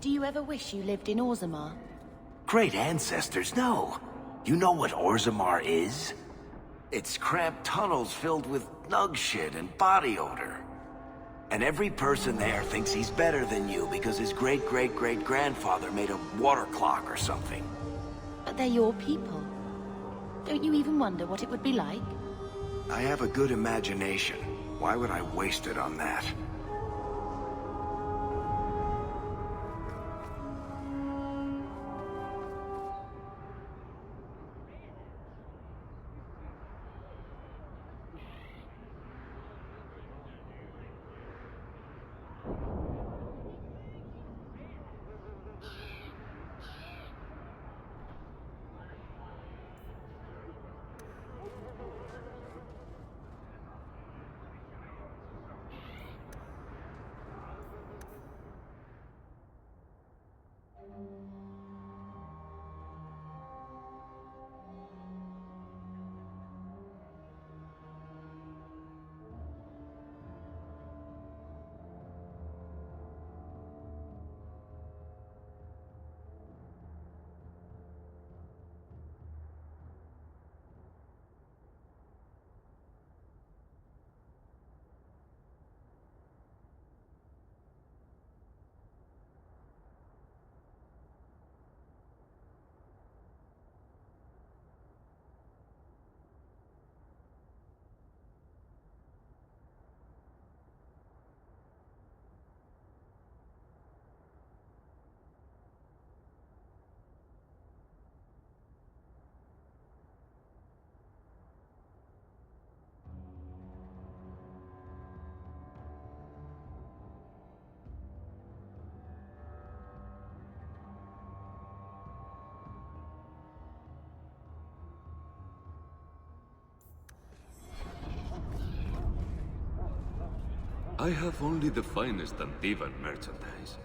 Do you ever wish you lived in Orzammar? Great ancestors, no. You know what Orzammar is? It's cramped tunnels filled with nug shit and body odor. And every person there thinks he's better than you because his great-great-great-grandfather made a water clock or something. But they're your people. Don't you even wonder what it would be like? I have a good imagination. Why would I waste it on that? I have only the finest Antivan merchandise.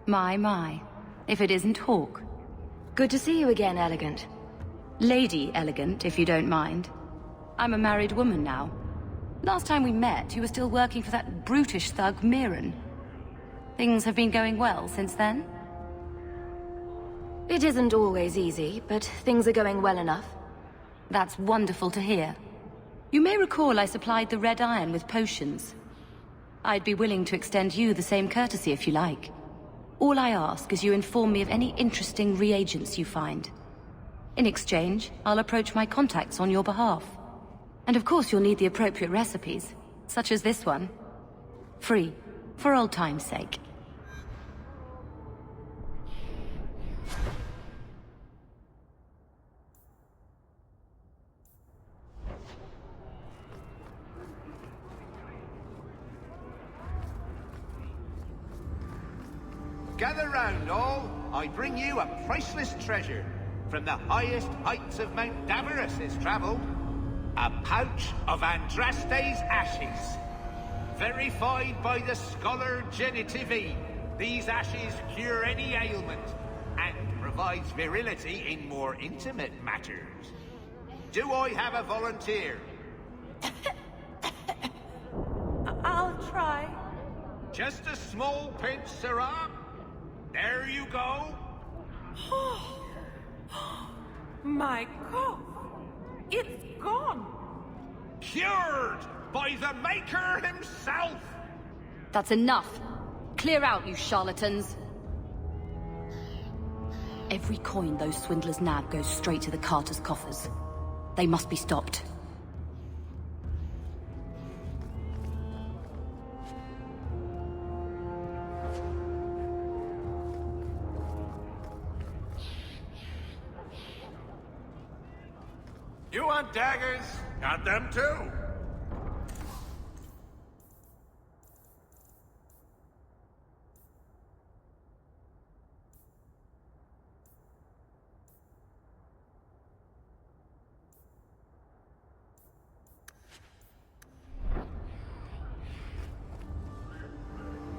My. If it isn't Hawk. Good to see you again, Elegant. Lady Elegant, if you don't mind. I'm a married woman now. Last time we met, you were still working for that brutish thug, Mirren. Things have been going well since then? It isn't always easy, but things are going well enough. That's wonderful to hear. You may recall I supplied the Red Iron with potions. I'd be willing to extend you the same courtesy if you like. All I ask is you inform me of any interesting reagents you find. In exchange, I'll approach my contacts on your behalf. And of course you'll need the appropriate recipes, such as this one. Free, for old time's sake. Gather round, all. I bring you a priceless treasure. From the highest heights of Mount Davarus is travelled. A pouch of Andraste's ashes. Verified by the scholar Genitivi, these ashes cure any ailment and provides virility in more intimate matters. Do I have a volunteer? I'll try. Just a small pinch, Sirrah? There you go. My God! It's gone! Cured by the Maker himself! That's enough! Clear out, you charlatans! Every coin those swindlers nab goes straight to the Carter's coffers. They must be stopped. You want daggers? Got them too.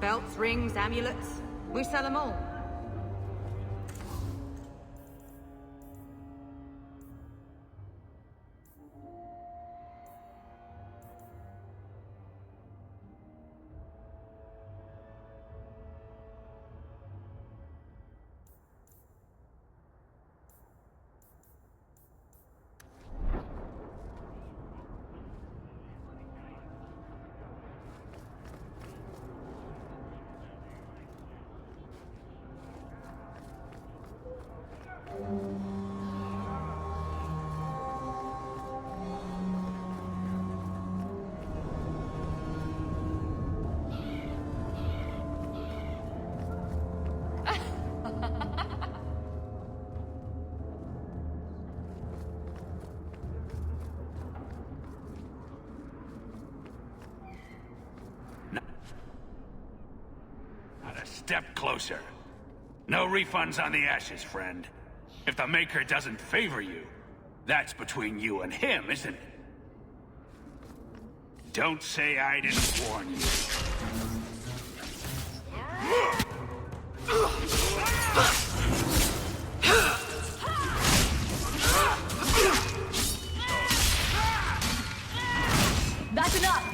Belts, rings, amulets. We sell them all. Not a step closer. No refunds on the ashes, friend. If the Maker doesn't favor you, that's between you and him, isn't it? Don't say I didn't warn you. That's enough!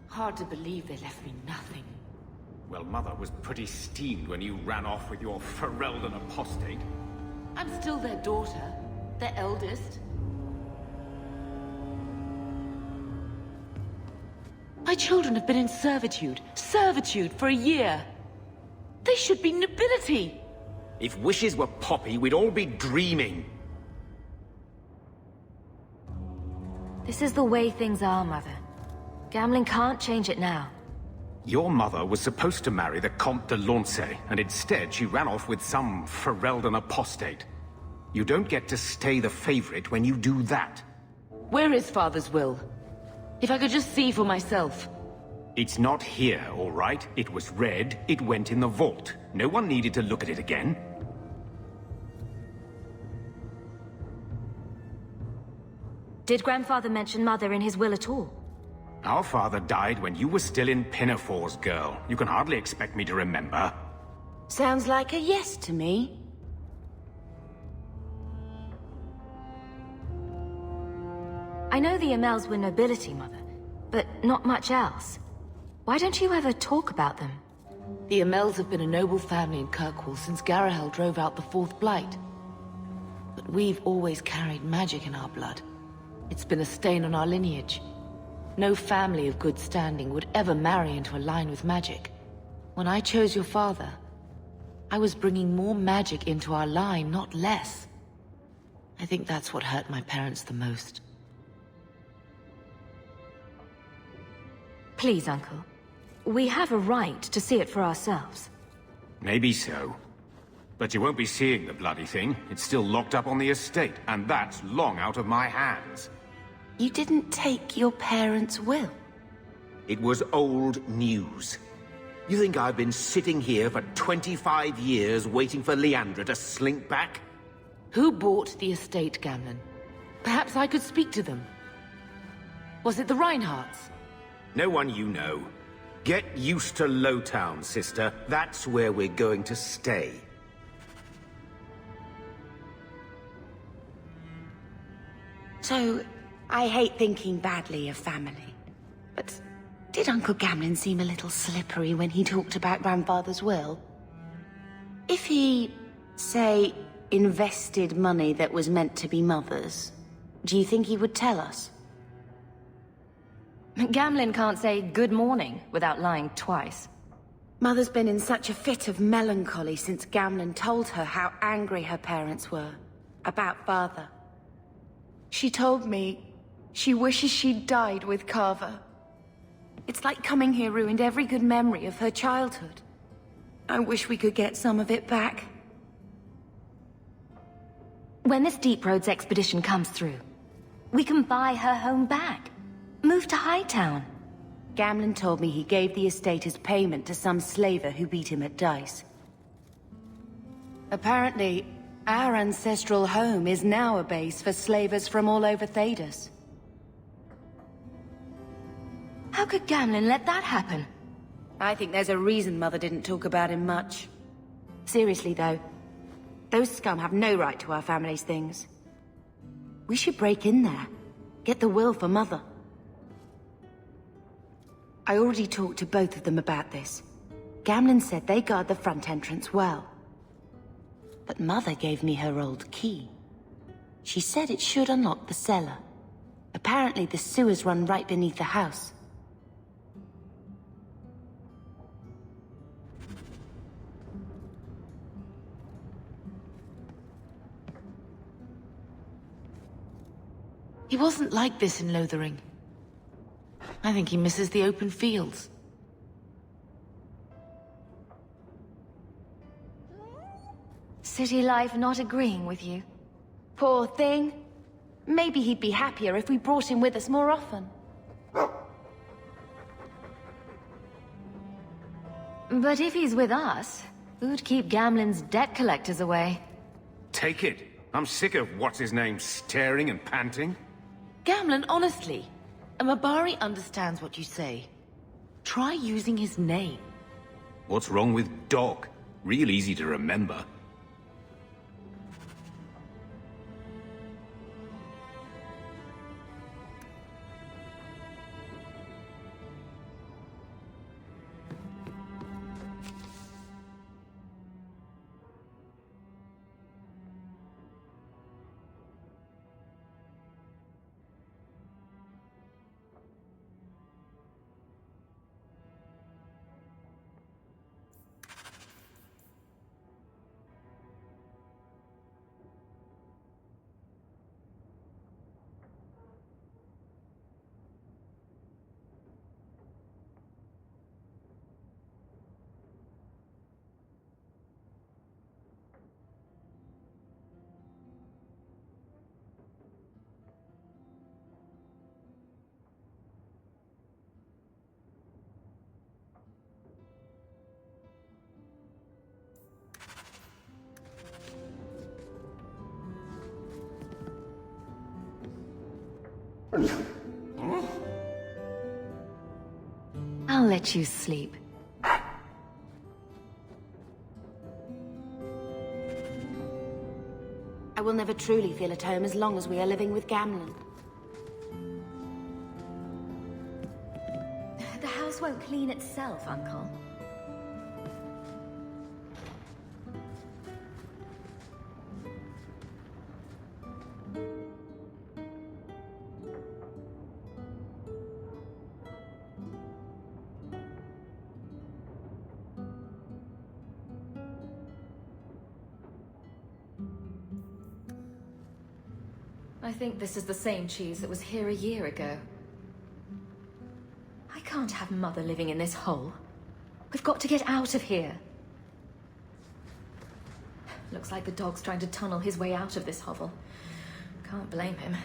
Hard to believe they left me nothing. Well, Mother was pretty steamed when you ran off with your Ferelden apostate. I'm still their daughter, their eldest. My children have been in servitude for a year. They should be nobility. If wishes were poppy, we'd all be dreaming. This is the way things are, Mother. Gamlen can't change it now. Your mother was supposed to marry the Comte de Launcey, and instead she ran off with some Ferelden apostate. You don't get to stay the favorite when you do that. Where is Father's will? If I could just see for myself. It's not here, all right? It was read, it went in the vault. No one needed to look at it again. Did Grandfather mention Mother in his will at all? Our father died when you were still in Pinafores, girl. You can hardly expect me to remember. Sounds like a yes to me. I know the Amels were nobility, Mother, but not much else. Why don't you ever talk about them? The Amels have been a noble family in Kirkwall since Garahel drove out the Fourth Blight. But we've always carried magic in our blood. It's been a stain on our lineage. No family of good standing would ever marry into a line with magic. When I chose your father, I was bringing more magic into our line, not less. I think that's what hurt my parents the most. Please, Uncle. We have a right to see it for ourselves. Maybe so. But you won't be seeing the bloody thing. It's still locked up on the estate, and that's long out of my hands. You didn't take your parents' will? It was old news. You think I've been sitting here for 25 years waiting for Leandra to slink back? Who bought the estate, Gamlen? Perhaps I could speak to them. Was it the Reinhardts? No one you know. Get used to Lowtown, sister. That's where we're going to stay. So, I hate thinking badly of family. But did Uncle Gamlen seem a little slippery when he talked about Grandfather's will? If he, say, invested money that was meant to be Mother's, do you think he would tell us? Gamlen can't say good morning without lying twice. Mother's been in such a fit of melancholy since Gamlen told her how angry her parents were about Father. She told me she wishes she'd died with Carver. It's like coming here ruined every good memory of her childhood. I wish we could get some of it back. When this Deep Roads expedition comes through, we can buy her home back. Move to Hightown. Gamlen told me he gave the estate as payment to some slaver who beat him at dice. Apparently, our ancestral home is now a base for slavers from all over Thedas. How could Gamlen let that happen? I think there's a reason Mother didn't talk about him much. Seriously, though, those scum have no right to our family's things. We should break in there. Get the will for Mother. I already talked to both of them about this. Gamlen said they guard the front entrance well. But Mother gave me her old key. She said it should unlock the cellar. Apparently the sewers run right beneath the house. He wasn't like this in Lothering. I think he misses the open fields. City life not agreeing with you? Poor thing. Maybe he'd be happier if we brought him with us more often. But if he's with us, who'd keep Gamlen's debt collectors away? Take it. I'm sick of what's-his-name staring and panting. Gamlen, honestly, a Mabari understands what you say. Try using his name. What's wrong with Dog? Real easy to remember. I'll let you sleep. I will never truly feel at home as long as we are living with Gamlen. The house won't clean itself, Uncle. I think this is the same cheese that was here a year ago. I can't have Mother living in this hole. We've got to get out of here. Looks like the dog's trying to tunnel his way out of this hovel. Can't blame him.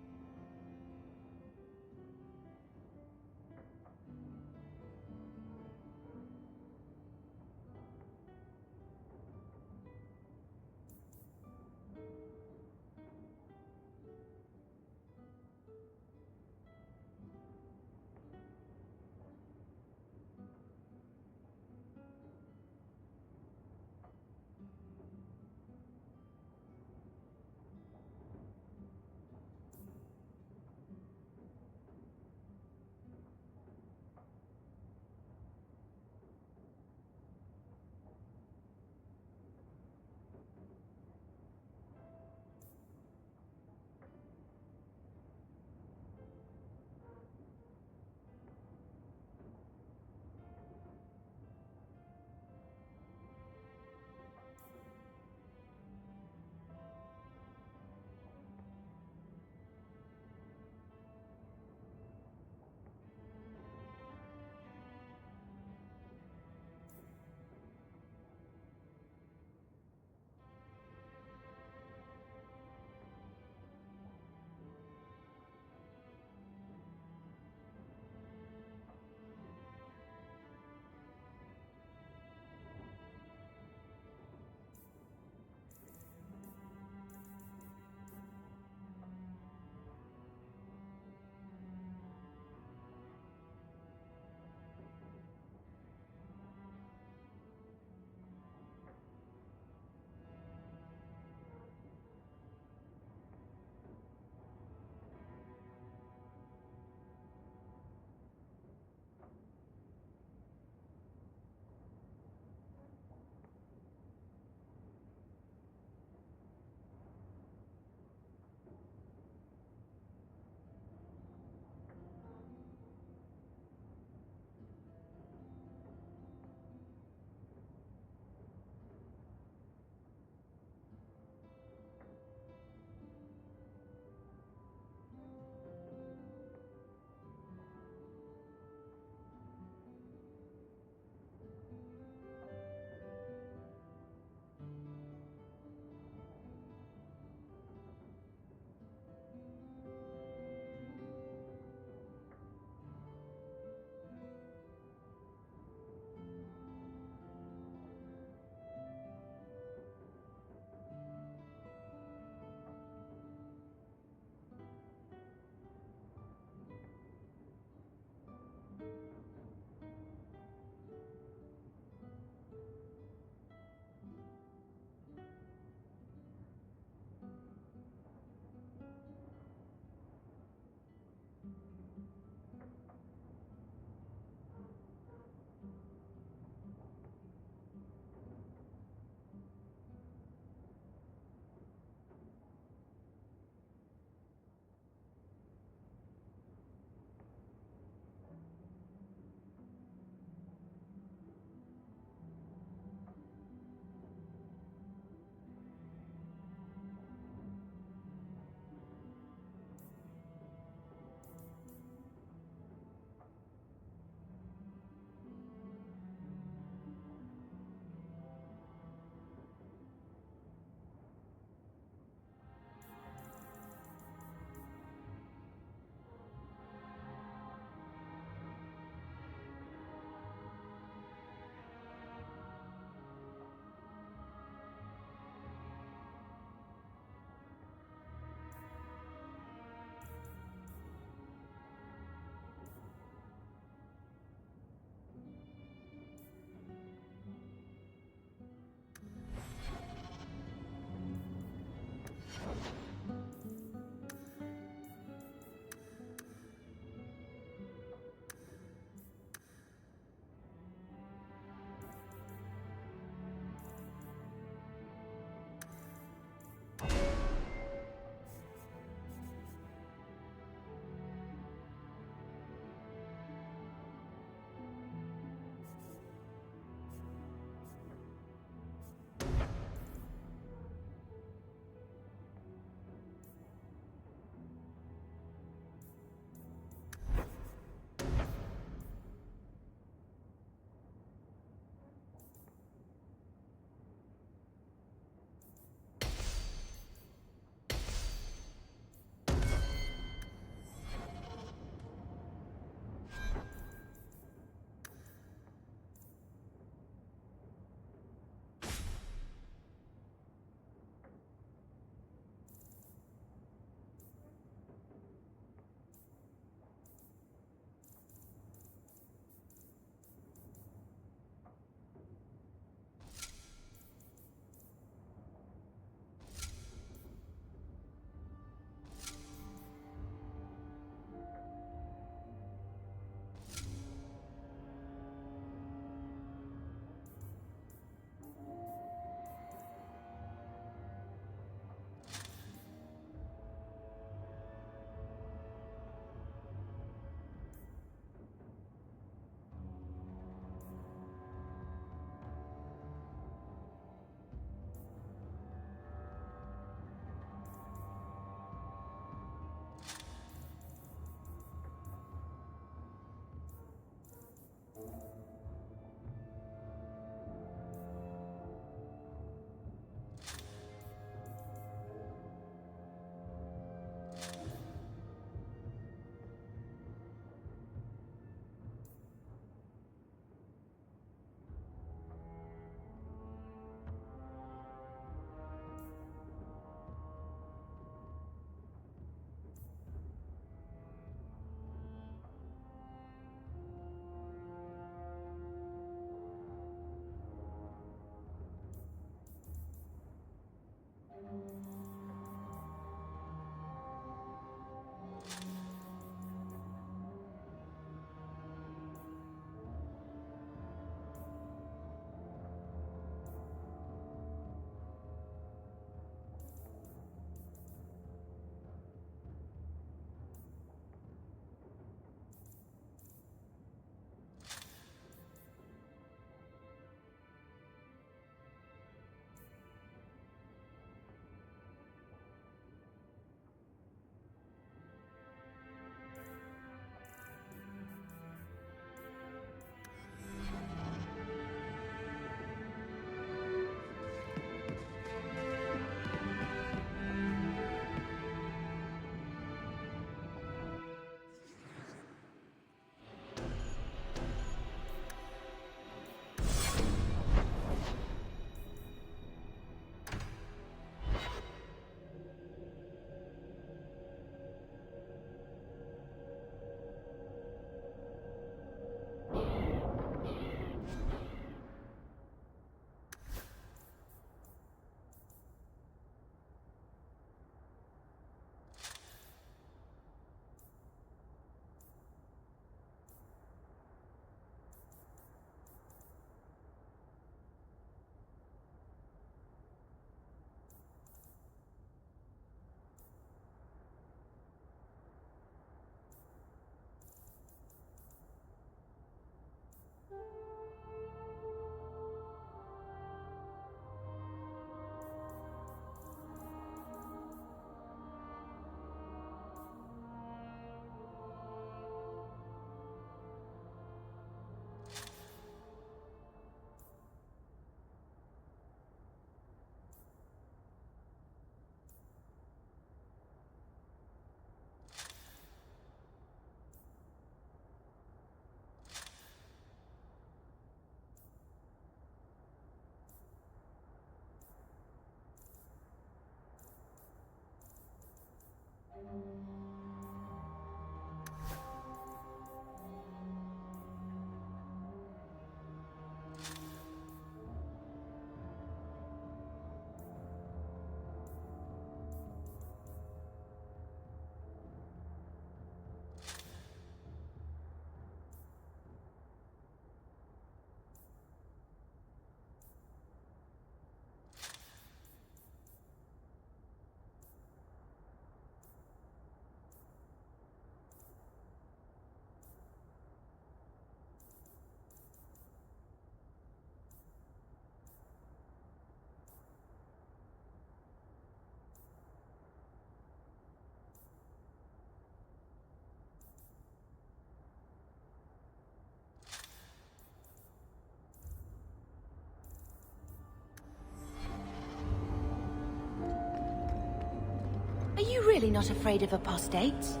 really not afraid of apostates?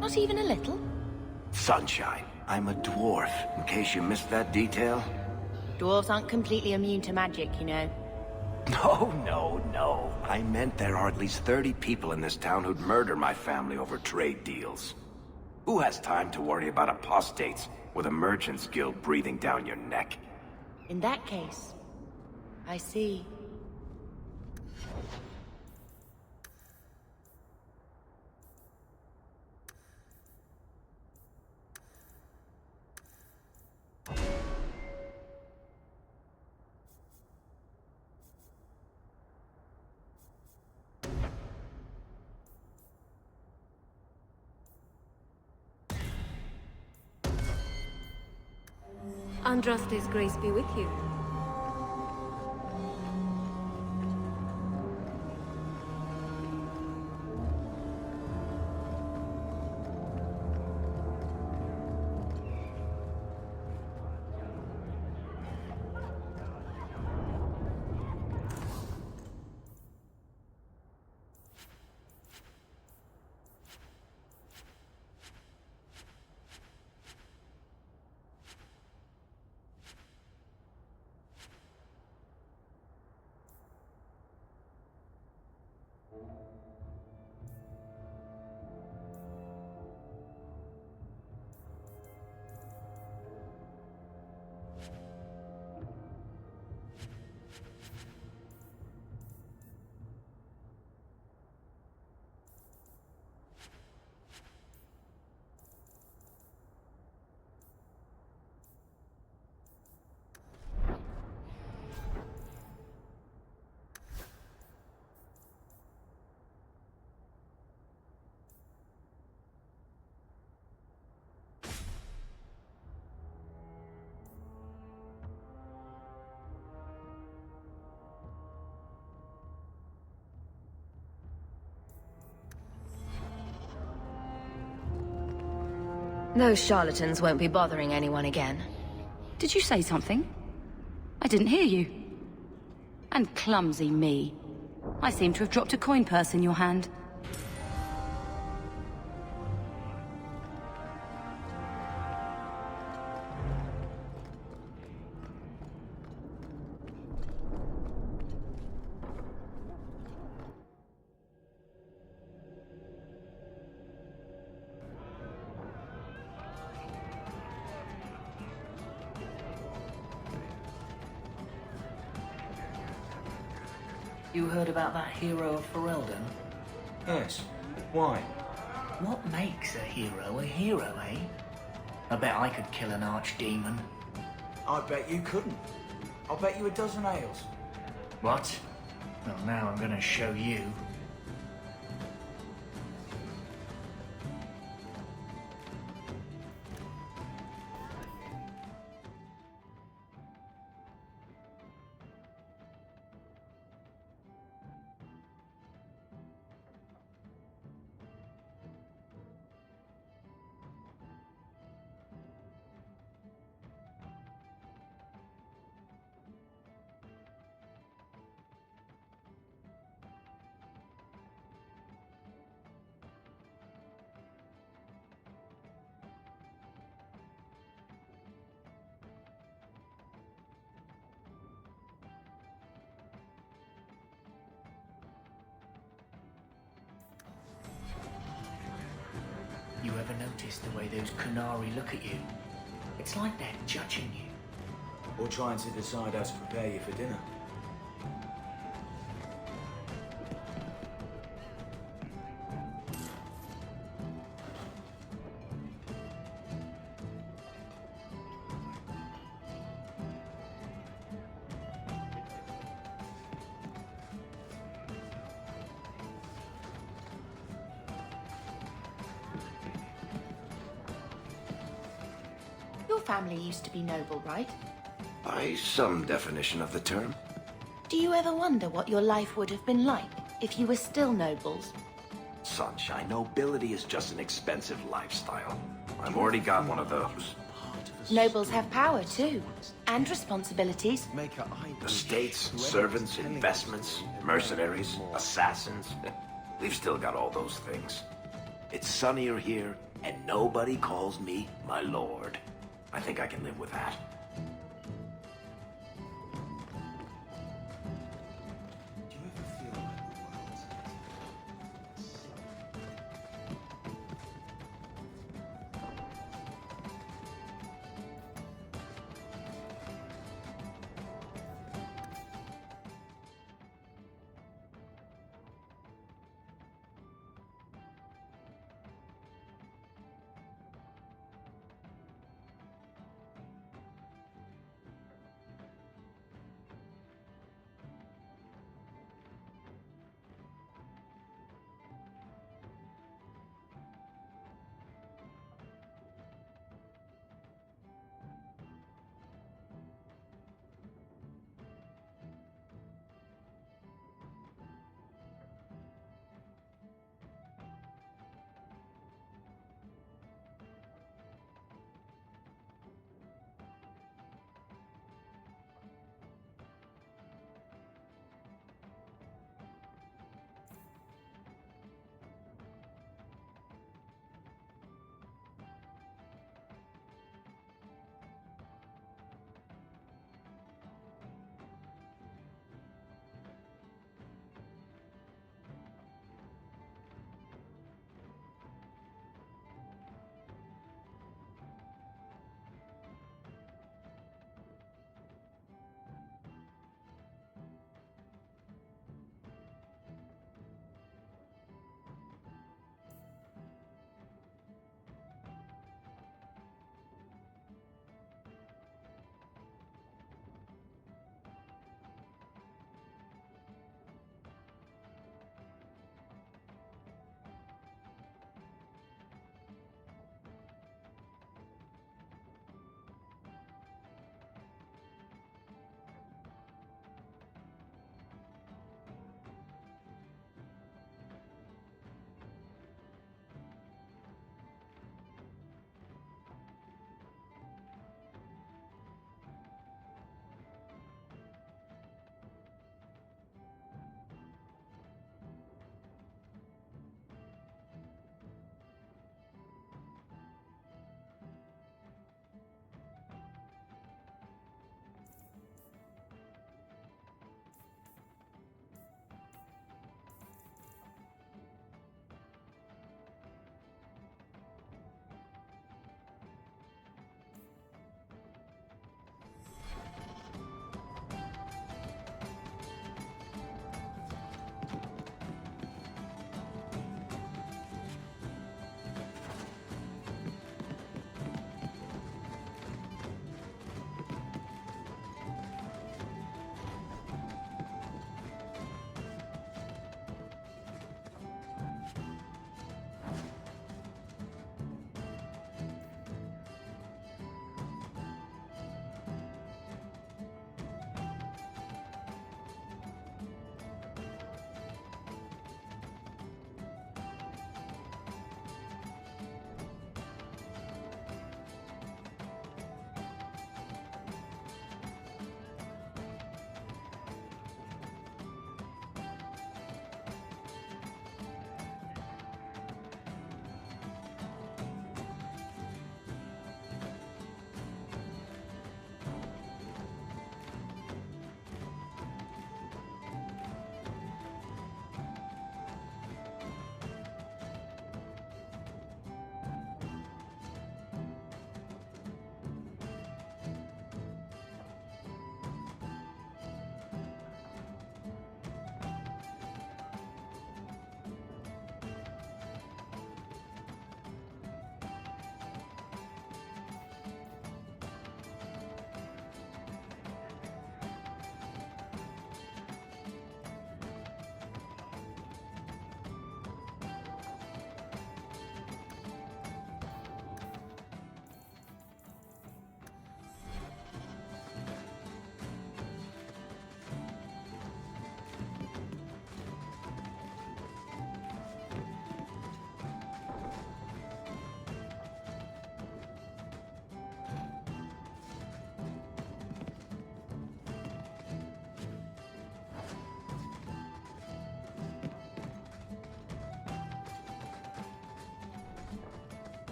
Not even a little? Sunshine, I'm a dwarf, in case you missed that detail. Dwarves aren't completely immune to magic, you know. No. I meant there are at least 30 people in this town who'd murder my family over trade deals. Who has time to worry about apostates with a merchant's guild breathing down your neck? In that case, I see. Andraste's grace be with you. Those charlatans won't be bothering anyone again. Did you say something? I didn't hear you. And clumsy me. I seem to have dropped a coin purse in your hand. You heard about that hero of Ferelden? Yes. Why? What makes a hero, eh? I bet I could kill an archdemon. I bet you couldn't. I'll bet you a dozen ales. What? Well, now I'm gonna show you. You ever notice the way those Kunari look at you? It's like they're judging you. Or trying to decide how to prepare you for dinner. Your family used to be noble, right? By some definition of the term. Do you ever wonder what your life would have been like if you were still nobles? Sunshine, nobility is just an expensive lifestyle. I've already got one of those. Nobles have power too, and responsibilities. Estates, servants, investments, mercenaries, assassins. We've still got all those things. It's sunnier here, and nobody calls me my lord. I think I can live with that. Do you ever feel like the world's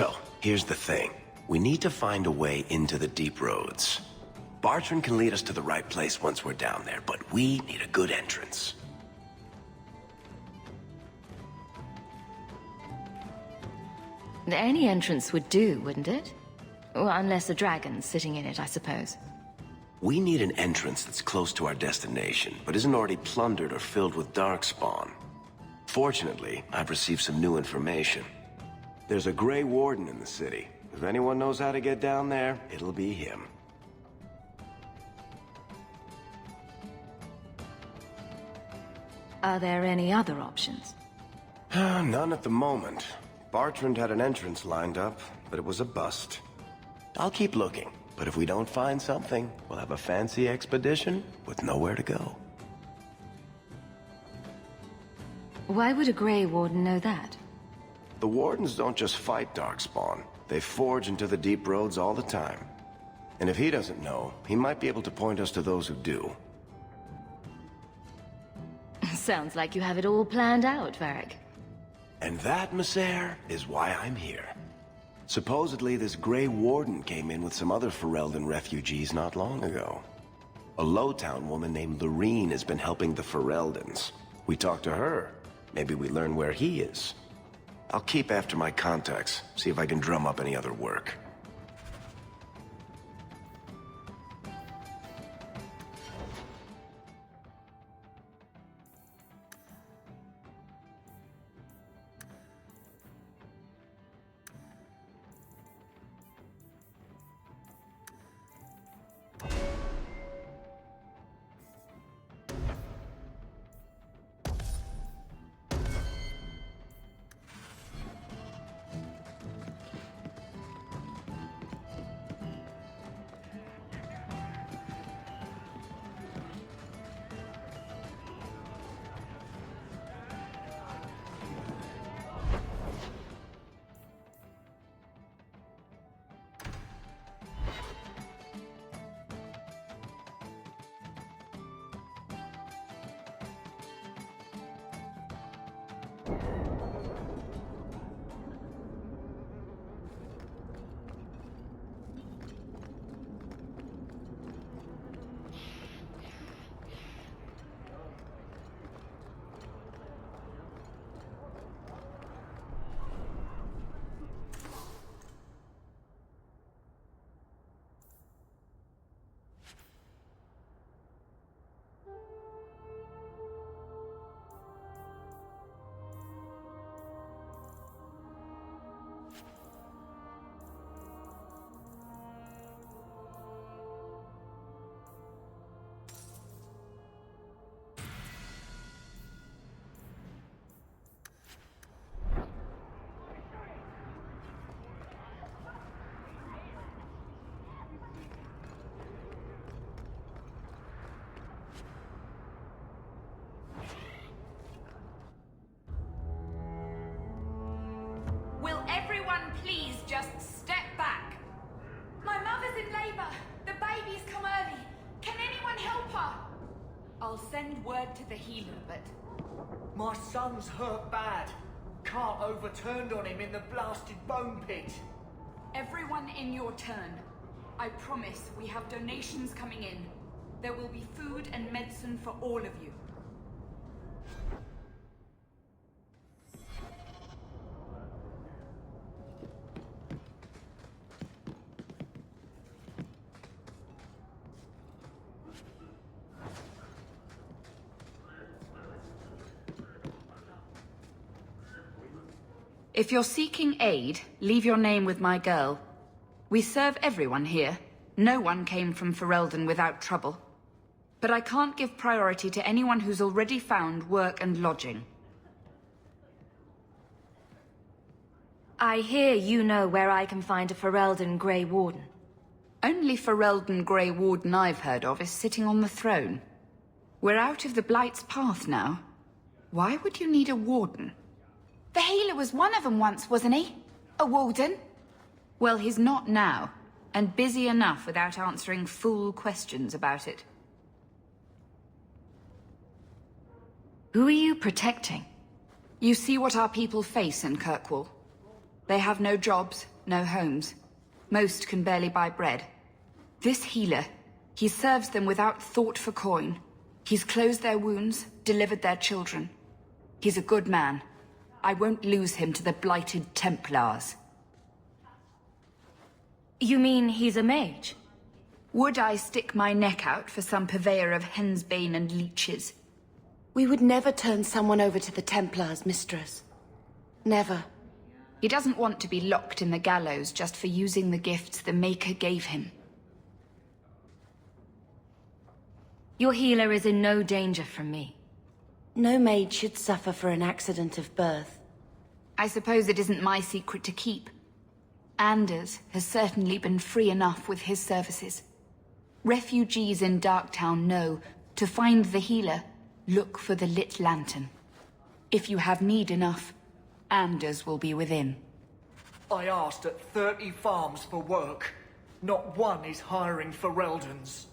So, here's the thing. We need to find a way into the deep roads. Bartrand can lead us to the right place once we're down there, but we need a good entrance. Any entrance would do, wouldn't it? Well, unless a dragon's sitting in it, I suppose. We need an entrance that's close to our destination, but isn't already plundered or filled with darkspawn. Fortunately, I've received some new information. There's a Grey Warden in the city. If anyone knows how to get down there, it'll be him. Are there any other options? None at the moment. Bartrand had an entrance lined up, but it was a bust. I'll keep looking, but if we don't find something, we'll have a fancy expedition with nowhere to go. Why would a Grey Warden know that? The Wardens don't just fight Darkspawn. They forge into the deep roads all the time. And if he doesn't know, he might be able to point us to those who do. Sounds like you have it all planned out, Varric. And that, Messer, is why I'm here. Supposedly, this Grey Warden came in with some other Ferelden refugees not long ago. A Lowtown woman named Lorene has been helping the Fereldans. We talked to her. Maybe we learn where he is. I'll keep after my contacts, see if I can drum up any other work. Will everyone please just step back? My mother's in labor. The baby's come early. Can anyone help her? I'll send word to the healer, but... My son's hurt bad. Cart overturned on him in the blasted bone pit. Everyone in your turn. I promise we have donations coming in. There will be food and medicine for all of you. If you're seeking aid, leave your name with my girl. We serve everyone here. No one came from Ferelden without trouble. But I can't give priority to anyone who's already found work and lodging. I hear you know where I can find a Ferelden Grey Warden. Only Ferelden Grey Warden I've heard of is sitting on the throne. We're out of the Blight's path now. Why would you need a warden? The healer was one of them once, wasn't he? A warden? Well, he's not now, and busy enough without answering fool questions about it. Who are you protecting? You see what our people face in Kirkwall. They have no jobs, no homes. Most can barely buy bread. This healer, he serves them without thought for coin. He's closed their wounds, delivered their children. He's a good man. I won't lose him to the blighted Templars. You mean he's a mage? Would I stick my neck out for some purveyor of hensbane and leeches? We would never turn someone over to the Templars, mistress. Never. He doesn't want to be locked in the gallows just for using the gifts the Maker gave him. Your healer is in no danger from me. No maid should suffer for an accident of birth. I suppose it isn't my secret to keep. Anders has certainly been free enough with his services. Refugees in Darktown know, to find the healer, look for the lit lantern. If you have need enough, Anders will be within. I asked at 30 farms for work. Not one is hiring for Reldans.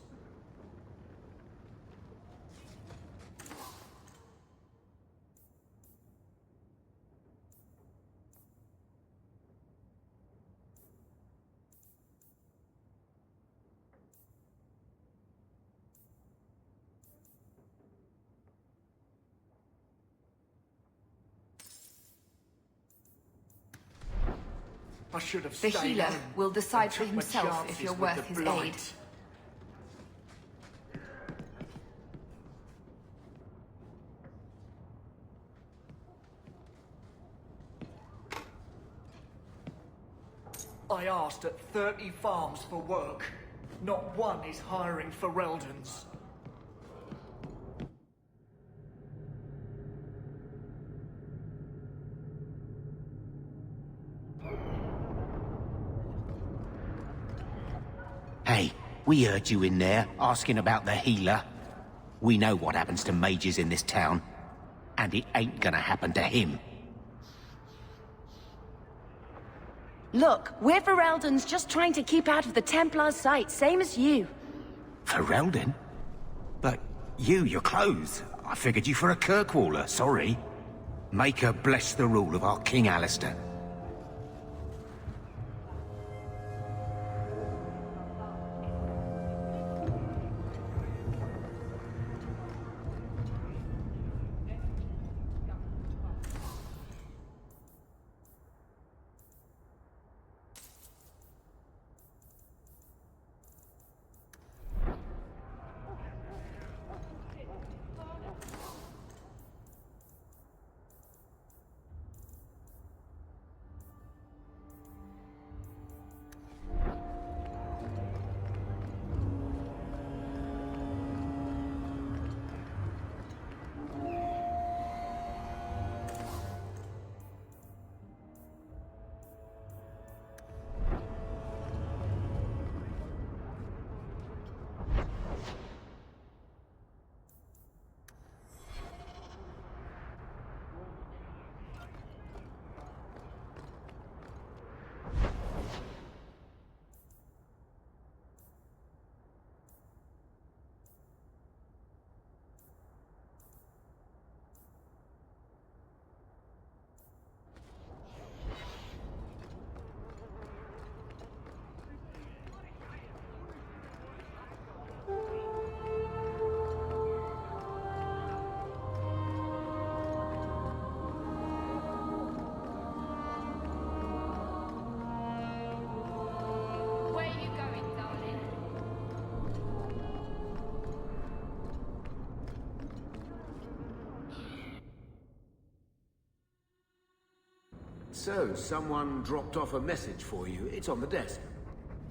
I should have The stayed healer home will decide and for took my himself if chances you're with worth the his blight. aid. I asked at 30 farms for work. Not one is hiring for Reldans. Hey, we heard you in there, asking about the healer. We know what happens to mages in this town, and it ain't gonna happen to him. Look, we're Ferelden's just trying to keep out of the Templars' sight, same as you. Ferelden? But your clothes. I figured you for a Kirkwaller, sorry. Maker bless the rule of our King Alistair. So, someone dropped off a message for you. It's on the desk.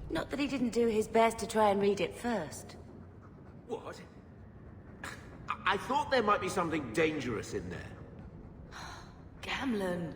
Not that he didn't do his best to try and read it first. What? I thought there might be something dangerous in there. Gamlen.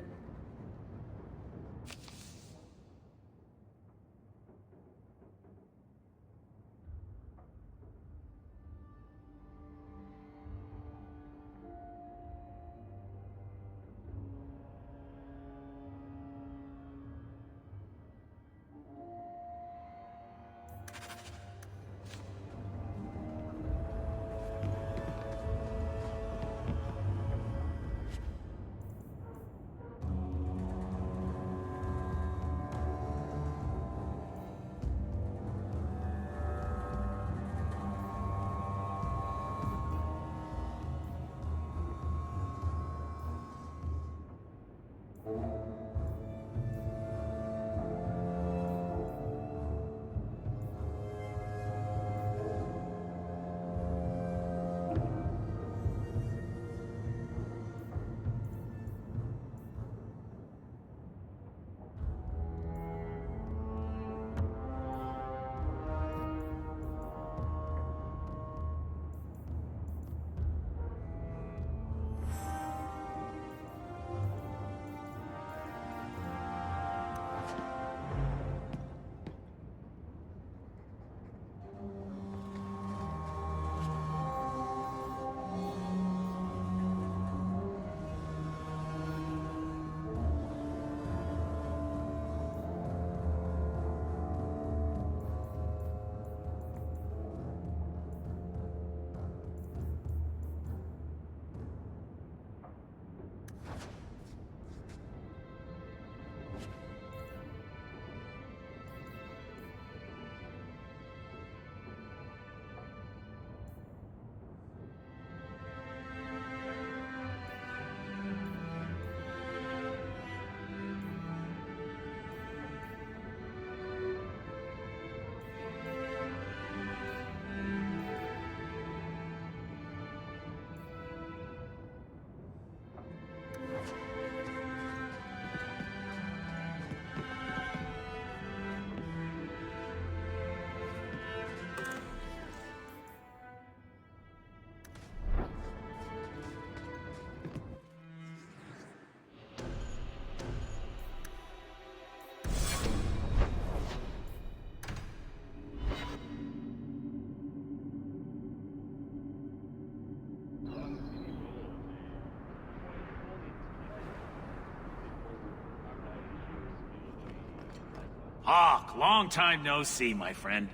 Hawk, long time no see, my friend.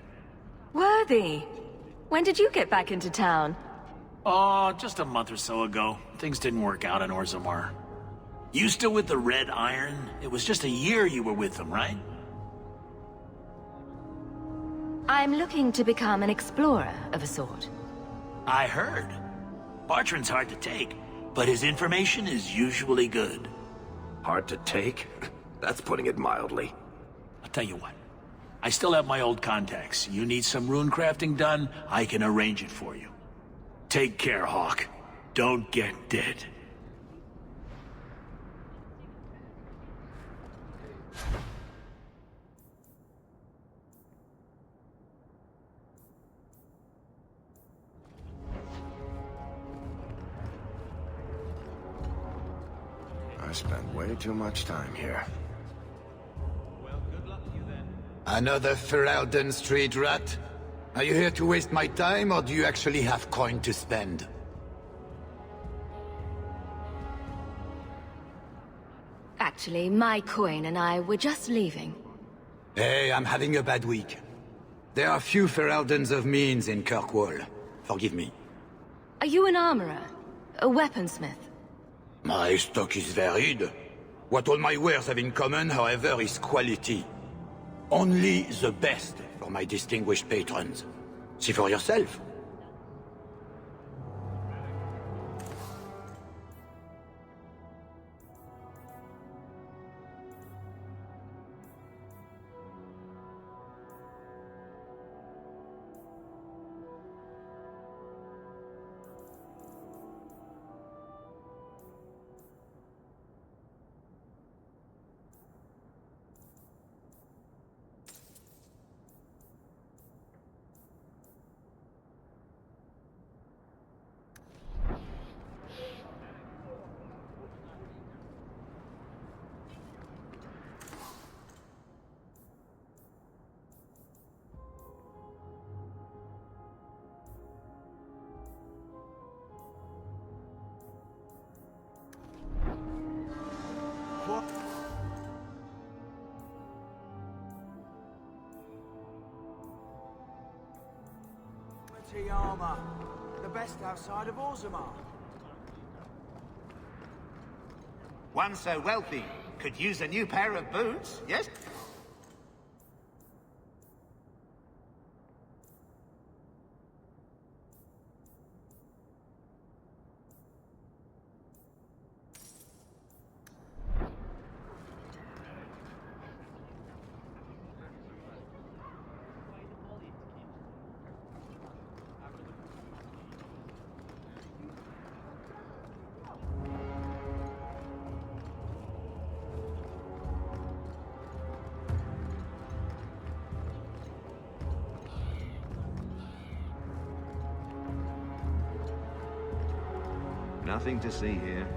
Worthy. When did you get back into town? Oh, just a month or so ago. Things didn't work out in Orzammar. You still with the Red Iron? It was just a year you were with them, right? I'm looking to become an explorer of a sort. I heard. Bartrand's hard to take, but his information is usually good. Hard to take? That's putting it mildly. I'll tell you what. I still have my old contacts. You need some rune crafting done, I can arrange it for you. Take care, Hawk. Don't get dead. I spent way too much time here. Another Ferelden street rat? Are you here to waste my time, or do you actually have coin to spend? Actually, my coin and I were just leaving. Hey, I'm having a bad week. There are few Fereldens of means in Kirkwall. Forgive me. Are you an armorer? A weaponsmith? My stock is varied. What all my wares have in common, however, is quality. Only the best for my distinguished patrons. See for yourself. Armor. The best outside of Orzammar. One so wealthy could use a new pair of boots, yes? Nothing to see here.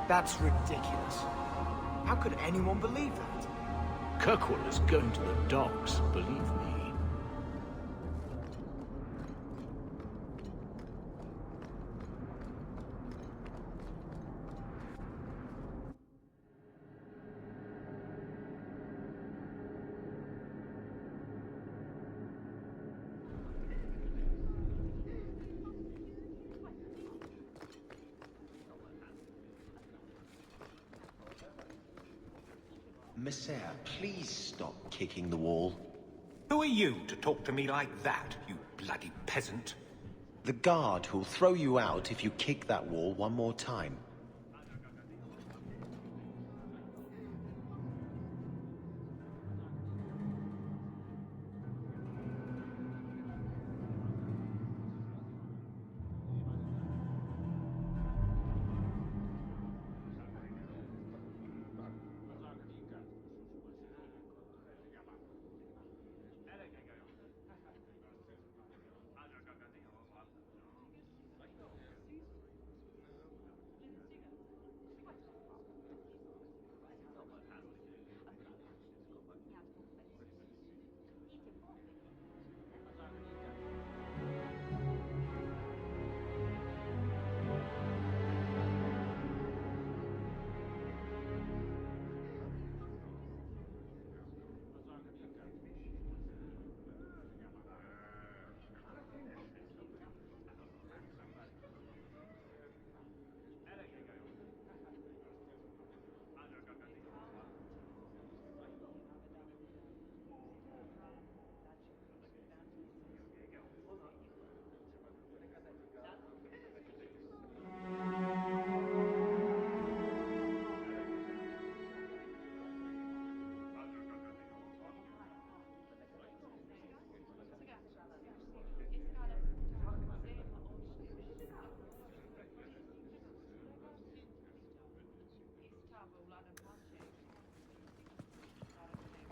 That's ridiculous. How could anyone believe that? Kirkwall is going to the dogs, believe me. Messere, please stop kicking the wall. Who are you to talk to me like that, you bloody peasant? The guard who'll throw you out if you kick that wall one more time.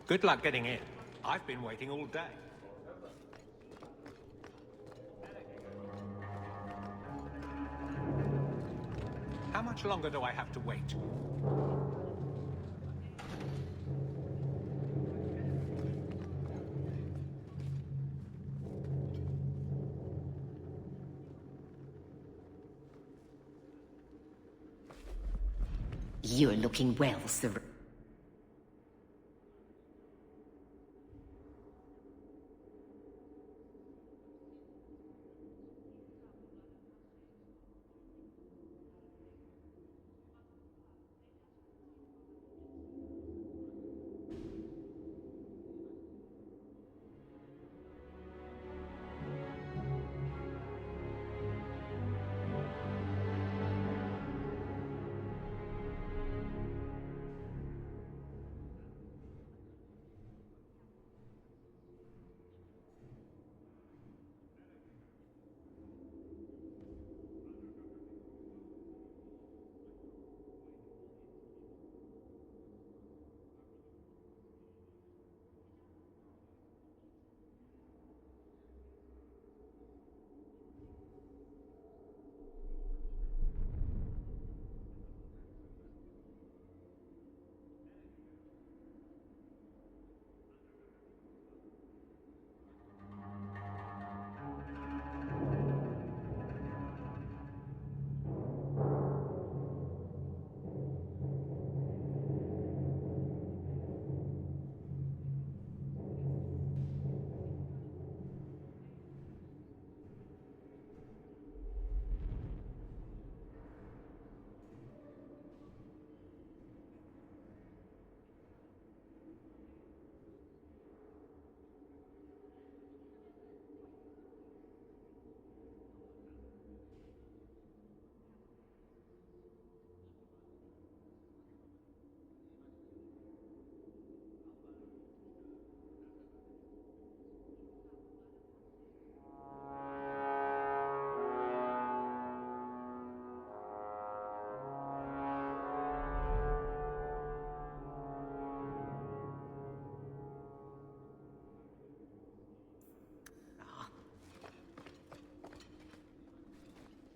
Good luck getting in. I've been waiting all day. How much longer do I have to wait? You're looking well, sir.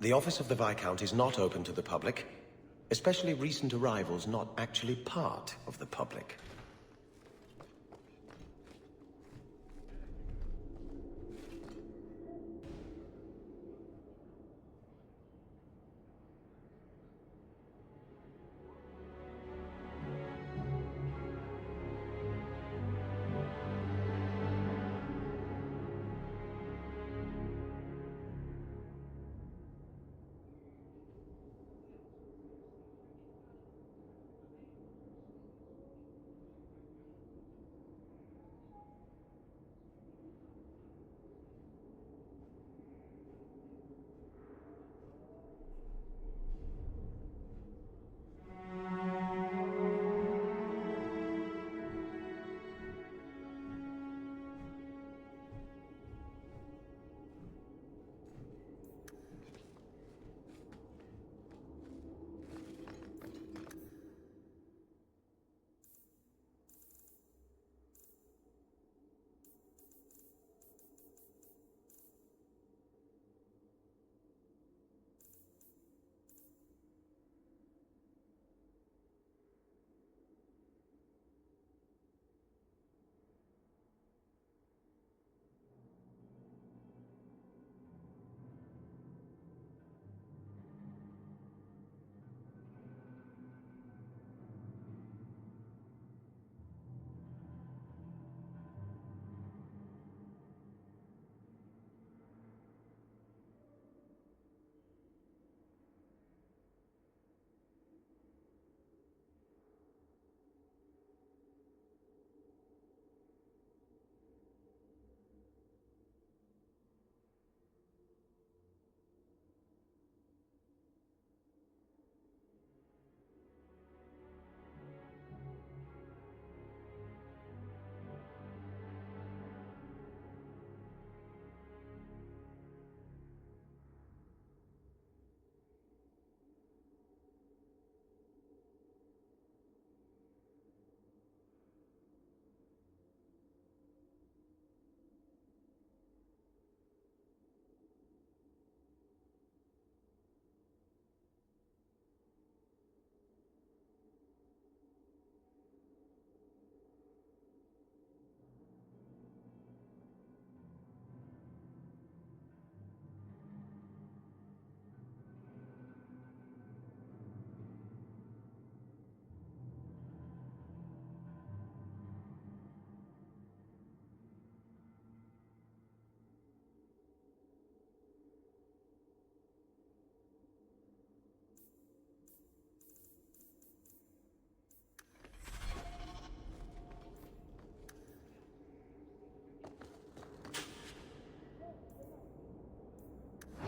The office of the Viscount is not open to the public. especially recent arrivals not actually part of the public.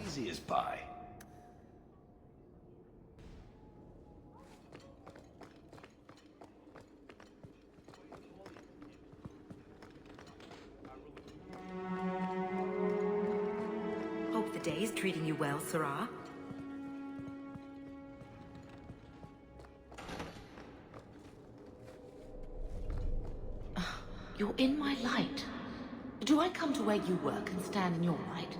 Easy as pie. Hope the day's treating you well, Sarah. You're in my light. Do I come to where you work and stand in your light?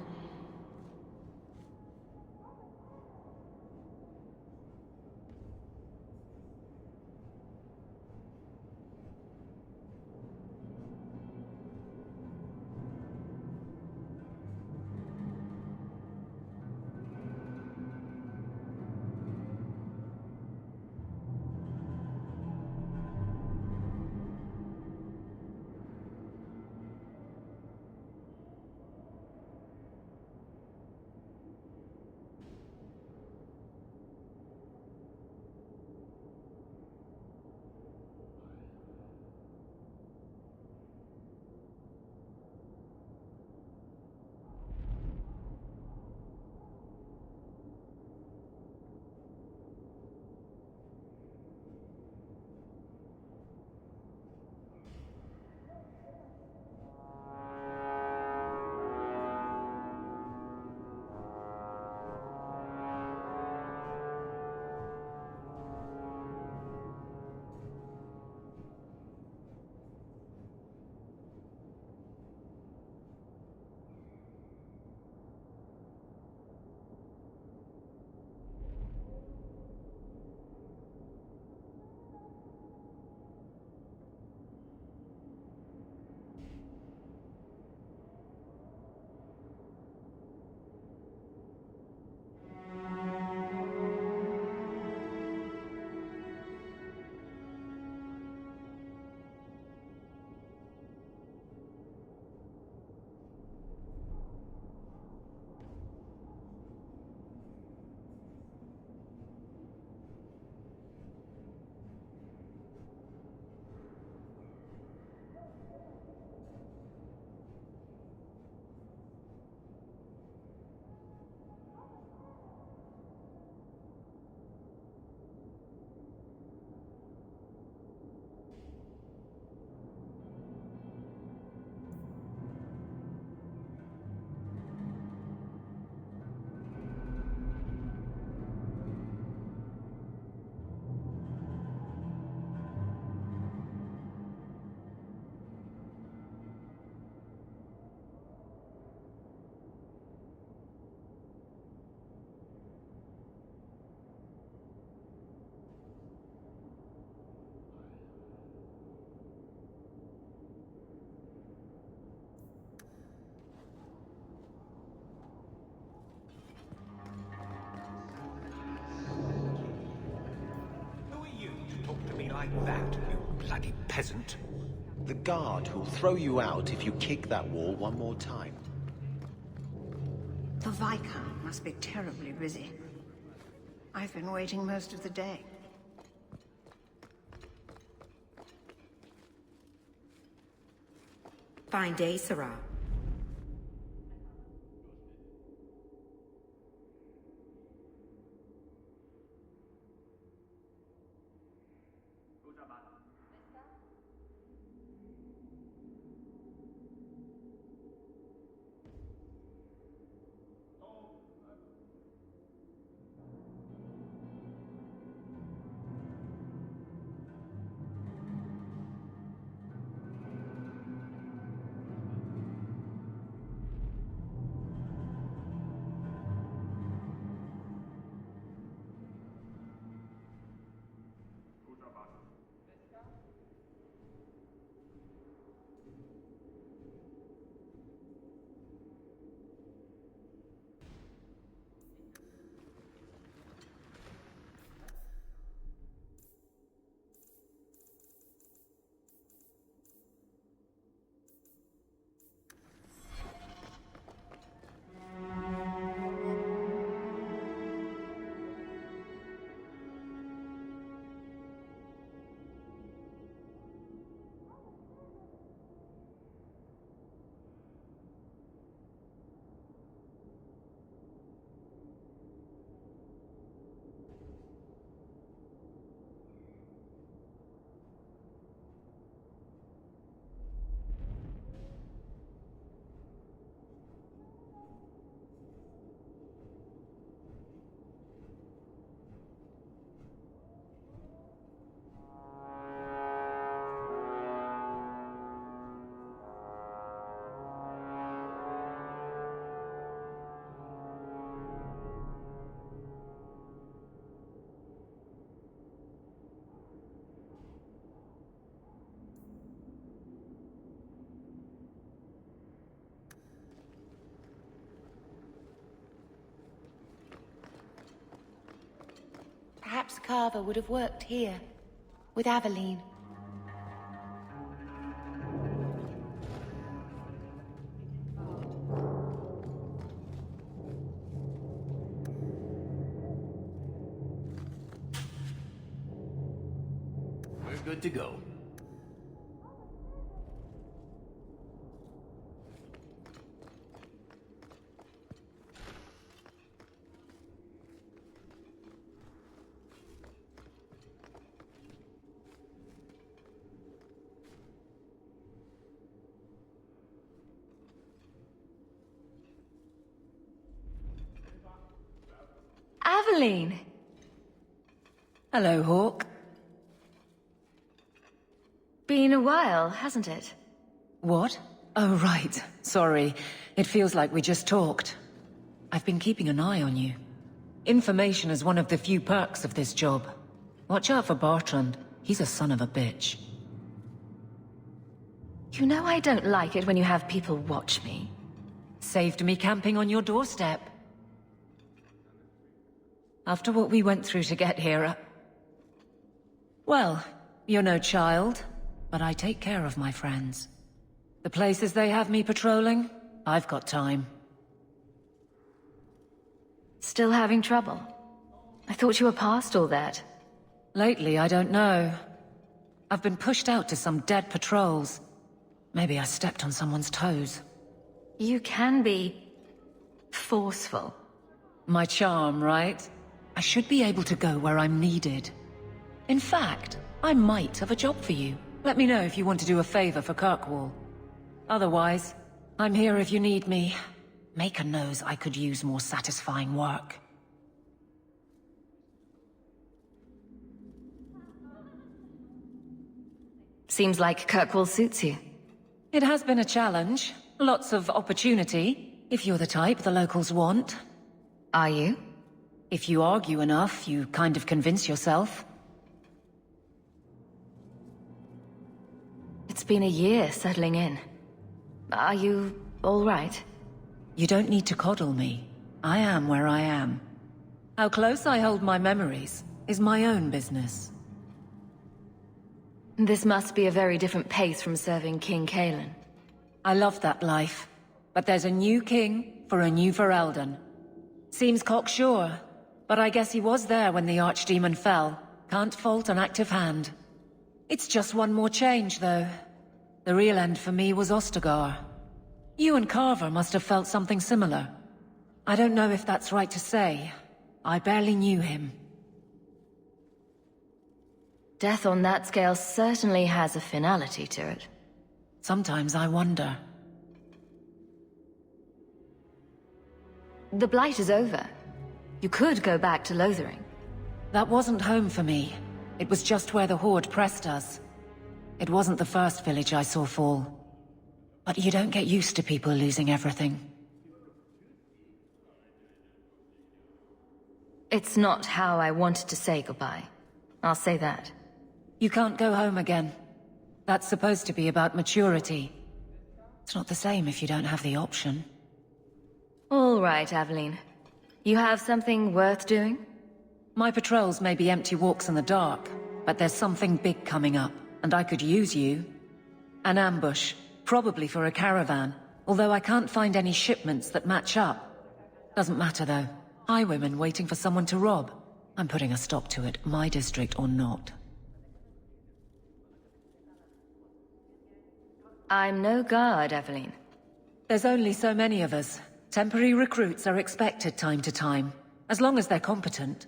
that, you bloody peasant. The guard who'll throw you out if you kick that wall one more time. The Viscount must be terribly busy. I've been waiting most of the day. Fine day, Sarah. Perhaps Carver would have worked here, with Aveline. We're good to go. Aveline! Hello, Hawk. Been a while, hasn't it? What? Oh, right. Sorry. It feels like we just talked. I've been keeping an eye on you. Information is one of the few perks of this job. Watch out for Bartrand. He's a son of a bitch. You know I don't like it when you have people watch me. Saved me camping on your doorstep. After what we went through to get here, well, you're no child, but I take care of my friends. The places they have me patrolling, I've got time. Still having trouble? I thought you were past all that. Lately, I don't know. I've been pushed out to some dead patrols. Maybe I stepped on someone's toes. You can be forceful. My charm, right? I should be able to go where I'm needed. In fact, I might have a job for you. Let me know if you want to do a favor for Kirkwall. Otherwise, I'm here if you need me. Maker knows I could use more satisfying work. Seems like Kirkwall suits you. It has been a challenge. Lots of opportunity, if you're the type the locals want. Are you? If you argue enough, you kind of convince yourself. It's been a year settling in. Are you all right? You don't need to coddle me. I am where I am. How close I hold my memories is my own business. This must be a very different pace from serving King Kalen. I love that life. But there's a new king for a new Ferelden. Seems cocksure, but I guess he was there when the Archdemon fell. Can't fault an active hand. It's just one more change, though. The real end for me was Ostagar. You and Carver must have felt something similar. I don't know if that's right to say. I barely knew him. Death on that scale certainly has a finality to it. Sometimes I wonder. The Blight is over. You could go back to Lothering. That wasn't home for me. It was just where the Horde pressed us. It wasn't the first village I saw fall. But you don't get used to people losing everything. It's not how I wanted to say goodbye. I'll say that. You can't go home again. That's supposed to be about maturity. It's not the same if you don't have the option. All right, Aveline. You have something worth doing? My patrols may be empty walks in the dark, but there's something big coming up, and I could use you. An ambush, probably for a caravan, although I can't find any shipments that match up. Doesn't matter though. Highwaymen waiting for someone to rob. I'm putting a stop to it, my district or not. I'm no guard, Aveline. There's only so many of us. Temporary recruits are expected time to time, as long as they're competent.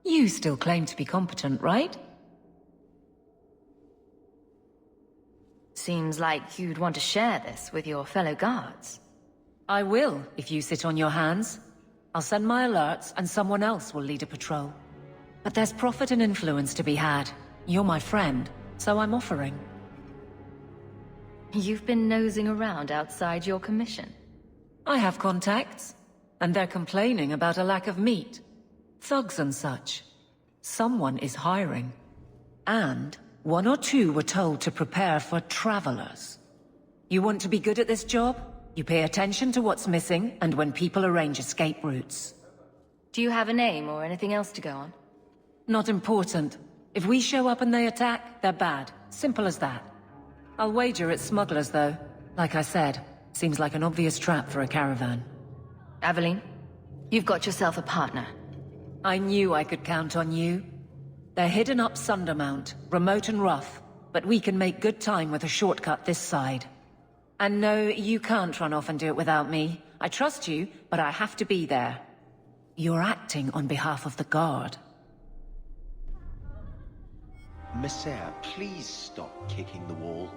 You still claim to be competent, right? Seems like you'd want to share this with your fellow guards. I will, if you sit on your hands. I'll send my alerts, and someone else will lead a patrol. But there's profit and influence to be had. You're my friend, so I'm offering. You've been nosing around outside your commission. I have contacts, and they're complaining about a lack of meat. Thugs and such. Someone is hiring. And one or two were told to prepare for travelers. You want to be good at this job? You pay attention to what's missing, and when people arrange escape routes. Do you have a name or anything else to go on? Not important. If we show up and they attack, they're bad. Simple as that. I'll wager it's smugglers, though. Like I said, seems like an obvious trap for a caravan. Aveline, you've got yourself a partner. I knew I could count on you. They're hidden up Sundermount, remote and rough, but we can make good time with a shortcut this side. And no, you can't run off and do it without me. I trust you, but I have to be there. You're acting on behalf of the Guard. Messiah, please stop kicking the wall.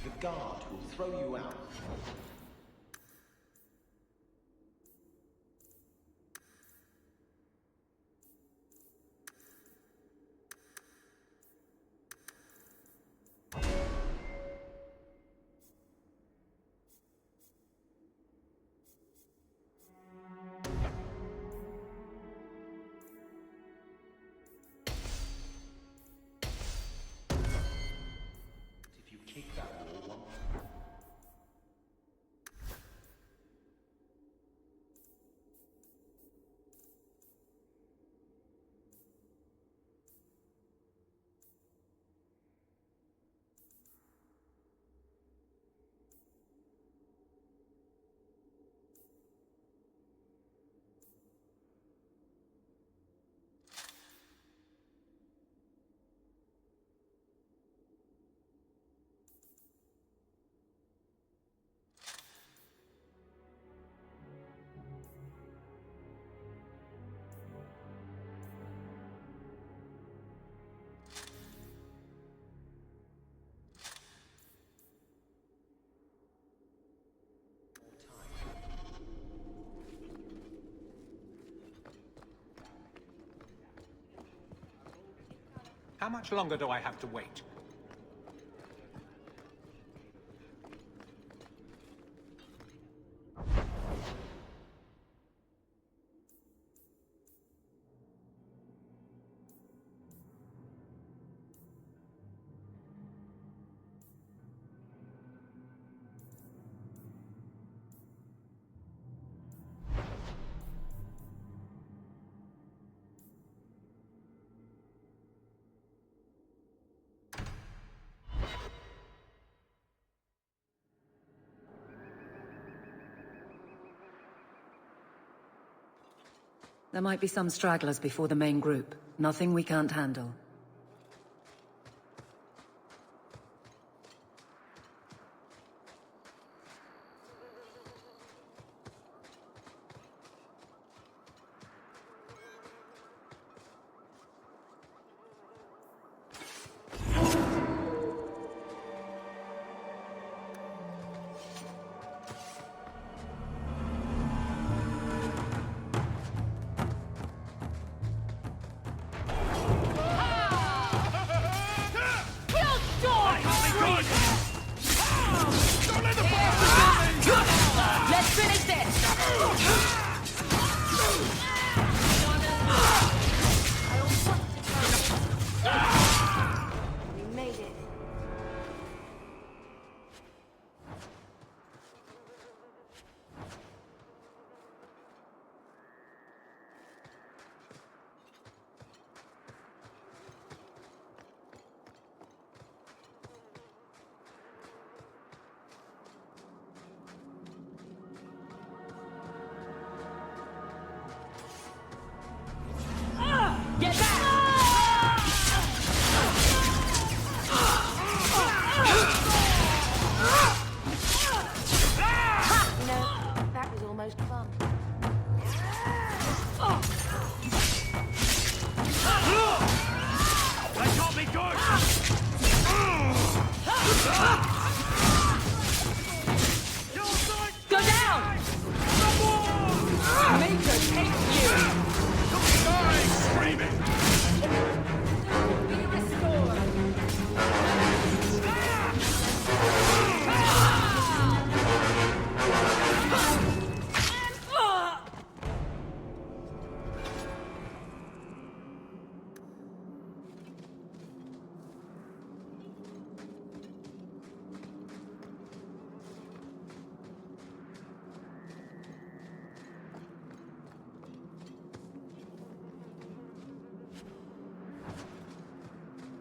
The Guard will throw you out. If you kick that wall one How much longer do I have to wait? There might be some stragglers before the main group. Nothing we can't handle. Let's finish this! We made it. Get back! You know, that was almost fun. That can't be good! Go down! Maker takes you! Screaming! Be restored!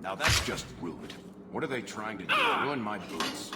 Now that's just rude. What are they trying to do? Ruin my boots.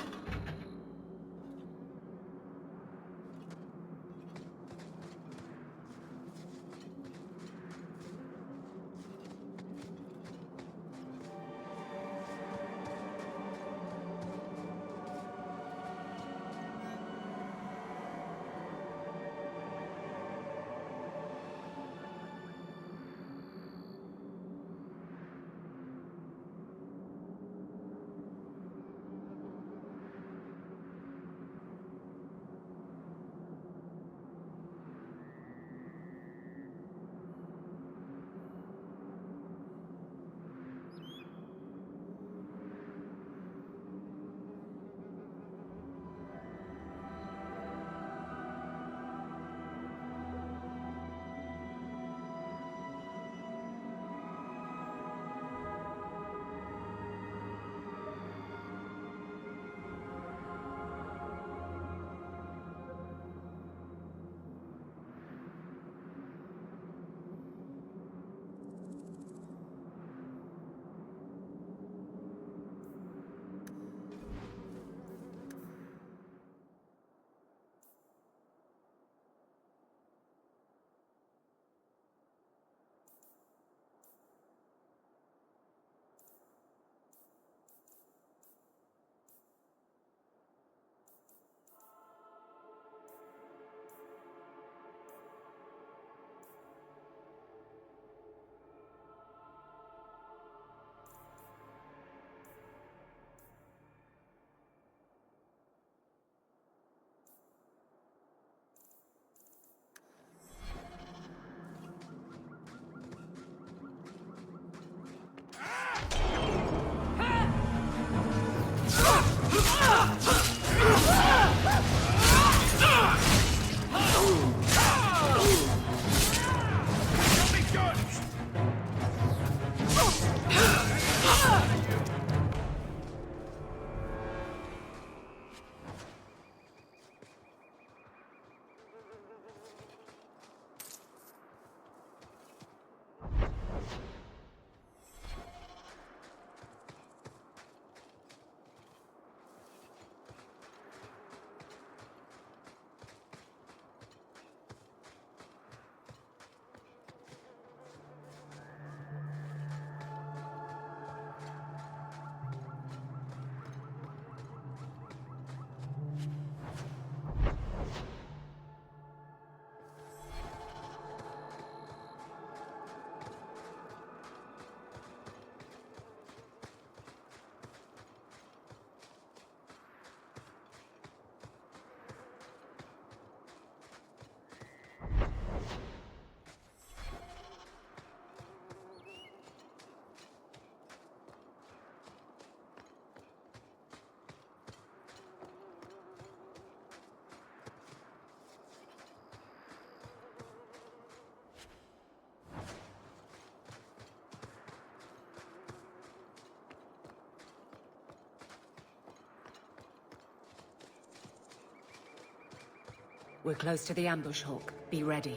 We're close to the ambush, Hawk. Be ready.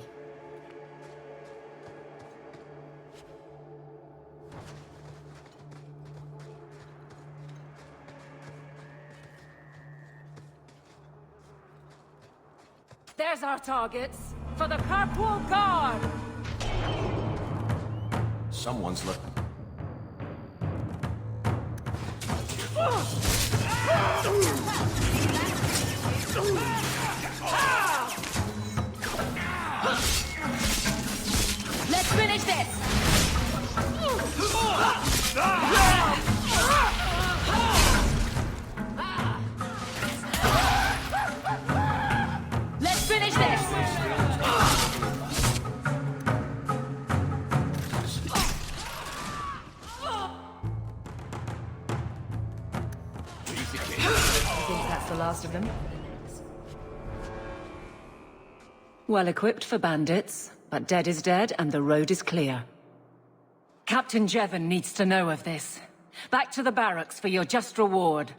There's our targets! For the Kirkwall Guard! Someone's left. Let's finish this! Let's finish this! I think that's the last of them. Well equipped for bandits, but dead is dead and the road is clear. Captain Jevon needs to know of this. Back to the barracks for your just reward.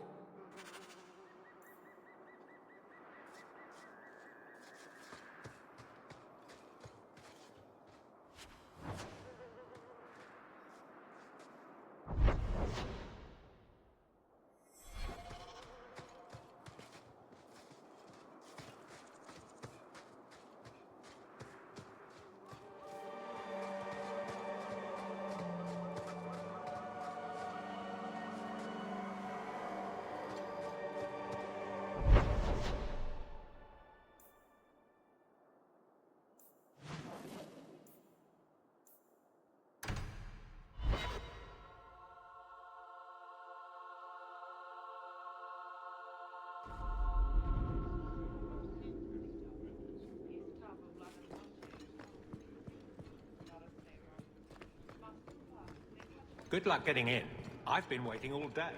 Good luck getting in. I've been waiting all day.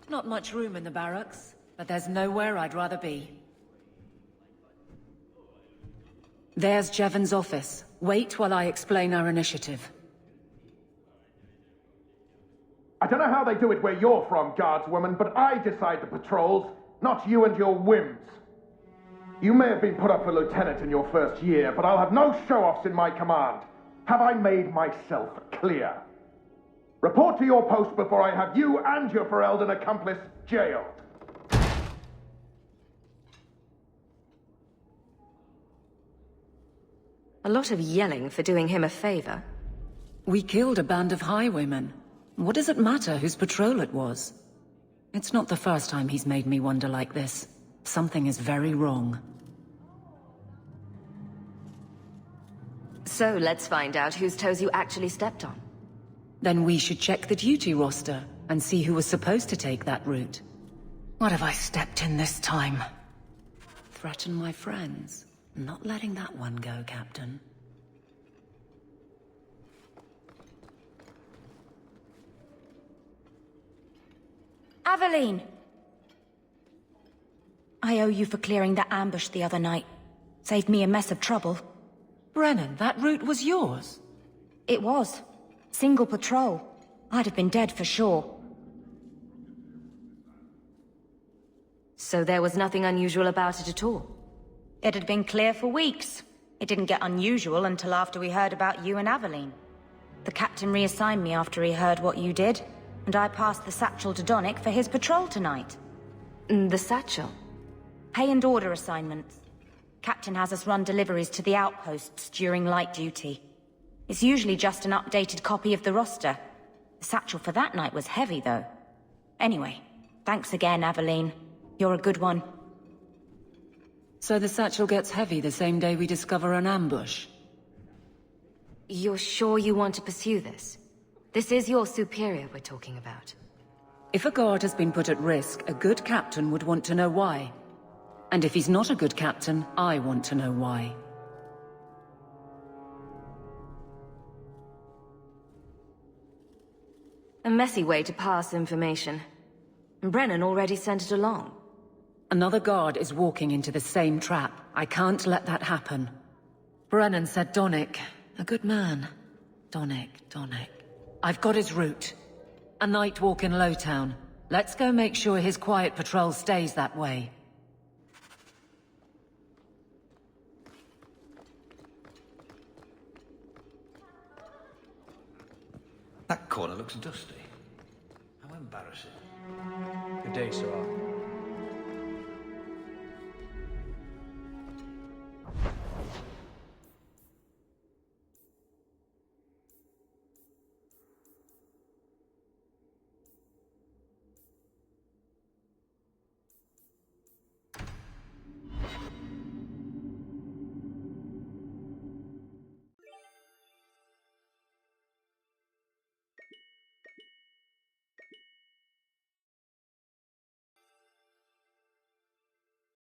Not much room in the barracks, but there's nowhere I'd rather be. There's Jevon's office. Wait while I explain our initiative. I don't know how they do it where you're from, guardswoman, but I decide the patrols, not you and your whims. You may have been put up for lieutenant in your first year, but I'll have no show-offs in my command. Have I made myself clear? Report to your post before I have you and your Ferelden accomplice jailed. A lot of yelling for doing him a favor. We killed a band of highwaymen. What does it matter whose patrol it was? It's not the first time he's made me wonder like this. Something is very wrong. So let's find out whose toes you actually stepped on. Then we should check the duty roster and see who was supposed to take that route. What have I stepped in this time? Threaten my friends. Not letting that one go, Captain. Aveline! I owe you for clearing that ambush the other night. Saved me a mess of trouble. Brennan, that route was yours? It was. Single patrol. I'd have been dead for sure. So there was nothing unusual about it at all? It had been clear for weeks. It didn't get unusual until after we heard about you and Aveline. The captain reassigned me after he heard what you did, and I passed the satchel to Donnick for his patrol tonight. The satchel? Pay and order assignments. Captain has us run deliveries to the outposts during light duty. It's usually just an updated copy of the roster. The satchel for that night was heavy, though. Anyway, thanks again, Aveline. You're a good one. So the satchel gets heavy the same day we discover an ambush? You're sure you want to pursue this? This is your superior we're talking about. If a guard has been put at risk, a good captain would want to know why. And if he's not a good captain, I want to know why. A messy way to pass information. Brennan already sent it along. Another guard is walking into the same trap. I can't let that happen. Brennan said Donnick. A good man. Donnick. I've got his route. A night walk in Lowtown. Let's go make sure his quiet patrol stays that way. That corner looks dusty. How embarrassing. Good day, Sirrah.